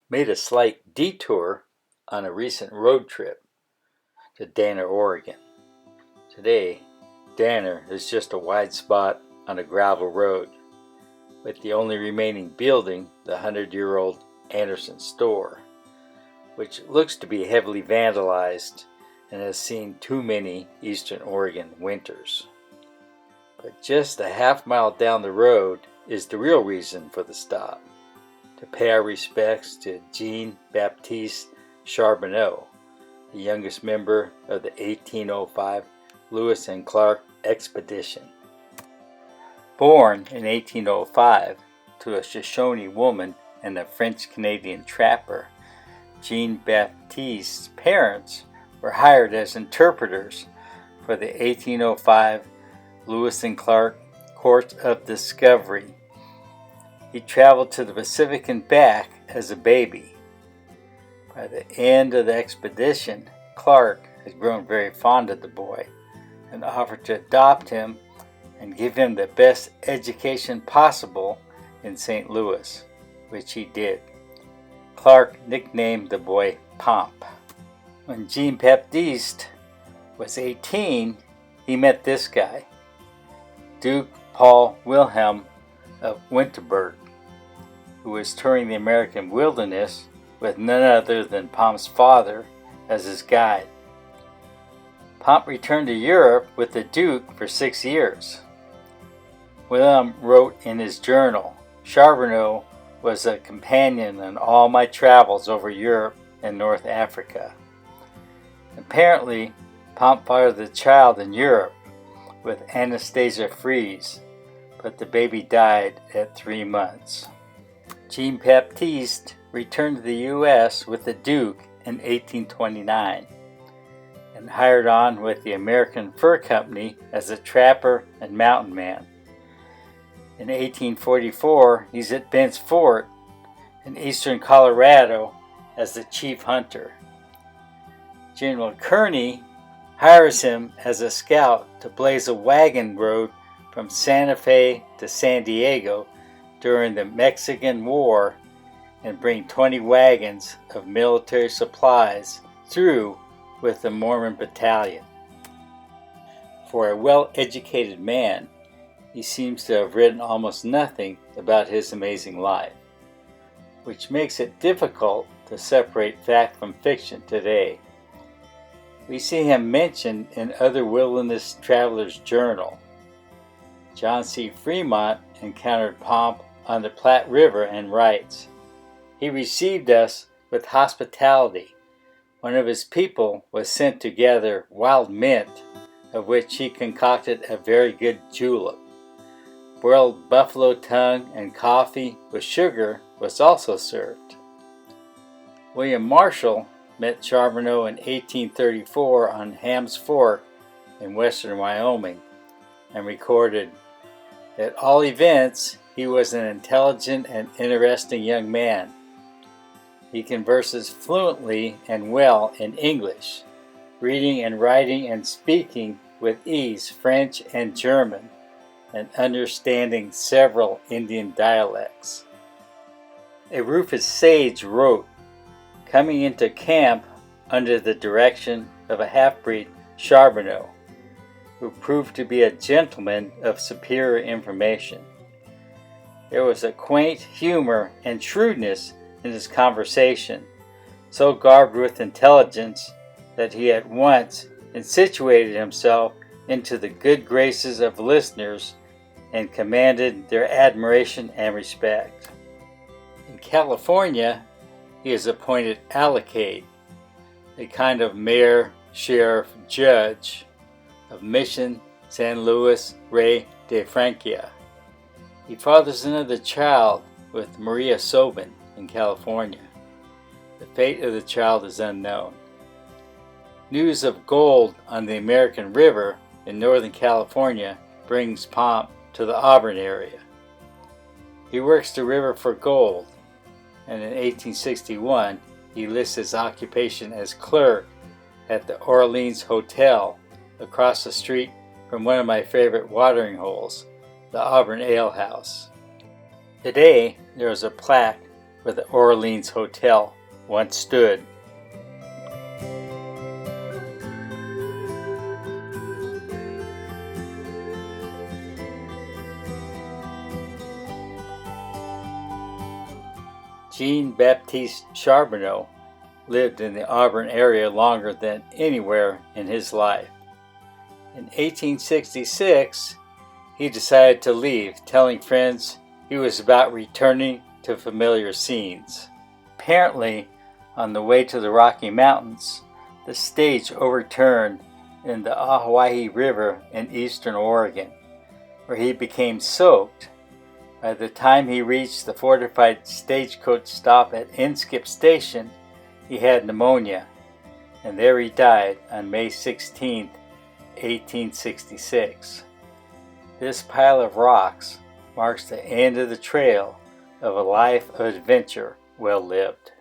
made a slight detour on a recent road trip to Danner, Oregon. Today, Danner is just a wide spot on a gravel road, with the only remaining building the 100-year-old Anderson store, which looks to be heavily vandalized and has seen too many Eastern Oregon winters. But just a half-mile down the road is the real reason for the stop, to pay our respects to Jean-Baptiste Charbonneau, the youngest member of the 1805 Lewis and Clark expedition. Born in 1805 to a Shoshone woman and a French-Canadian trapper, Jean-Baptiste's parents were hired as interpreters for the 1805 Lewis and Clark Course of Discovery. He traveled to the Pacific and back as a baby. By the end of the expedition, Clark had grown very fond of the boy and offered to adopt him and give him the best education possible in St. Louis, which he did. Clark nicknamed the boy Pomp. When Jean-Baptiste was 18, he met this guy, Duke Paul Wilhelm of Winterberg, who was touring the American wilderness with none other than Pomp's father as his guide. Pomp returned to Europe with the Duke for 6 years. Wilhelm wrote in his journal, "Charbonneau was a companion in all my travels over Europe and North Africa." Apparently, Pomp fathered the child in Europe with Anastasia Fries, but the baby died at 3 months. Jean-Baptiste returned to the U.S. with the Duke in 1829 and hired on with the American Fur Company as a trapper and mountain man. In 1844, he's at Bent's Fort in eastern Colorado as the chief hunter. General Kearny hires him as a scout to blaze a wagon road from Santa Fe to San Diego during the Mexican War and bring 20 wagons of military supplies through with the Mormon battalion. For a well-educated man, he seems to have written almost nothing about his amazing life, which makes it difficult to separate fact from fiction today. We see him mentioned in other wilderness travelers' journal. John C. Fremont encountered Pomp on the Platte River and writes, "He received us with hospitality. One of his people was sent to gather wild mint, of which he concocted a very good julep. Boiled buffalo tongue and coffee with sugar was also served." William Marshall met Charbonneau in 1834 on Ham's Fork in western Wyoming and recorded, "At all events, he was an intelligent and interesting young man. He converses fluently and well in English, reading and writing and speaking with ease French and German, and understanding several Indian dialects." A Rufus Sage wrote, "Coming into camp under the direction of a half-breed Charbonneau, who proved to be a gentleman of superior information. There was a quaint humor and shrewdness in his conversation, so garbed with intelligence that he at once insinuated himself into the good graces of listeners and commanded their admiration and respect. In California, he is appointed alcalde, a kind of mayor, sheriff, judge of Mission San Luis Rey de Franquia. He fathers another child with Maria Sobin in California. The fate of the child is unknown. News of gold on the American River in Northern California brings Pomp to the Auburn area. He works the river for gold, and in 1861 he lists his occupation as clerk at the Orleans Hotel across the street from one of my favorite watering holes, the Auburn Ale House. Today there is a plaque where the Orleans Hotel once stood. Jean-Baptiste Charbonneau lived in the Auburn area longer than anywhere in his life. In 1866, he decided to leave, telling friends he was about returning to familiar scenes. Apparently, on the way to the Rocky Mountains, the stage overturned in the Owyhee River in eastern Oregon, where he became soaked. By the time he reached the fortified stagecoach stop at Inskip Station, he had pneumonia, and there he died on May 16, 1866. This pile of rocks marks the end of the trail of a life of adventure well lived.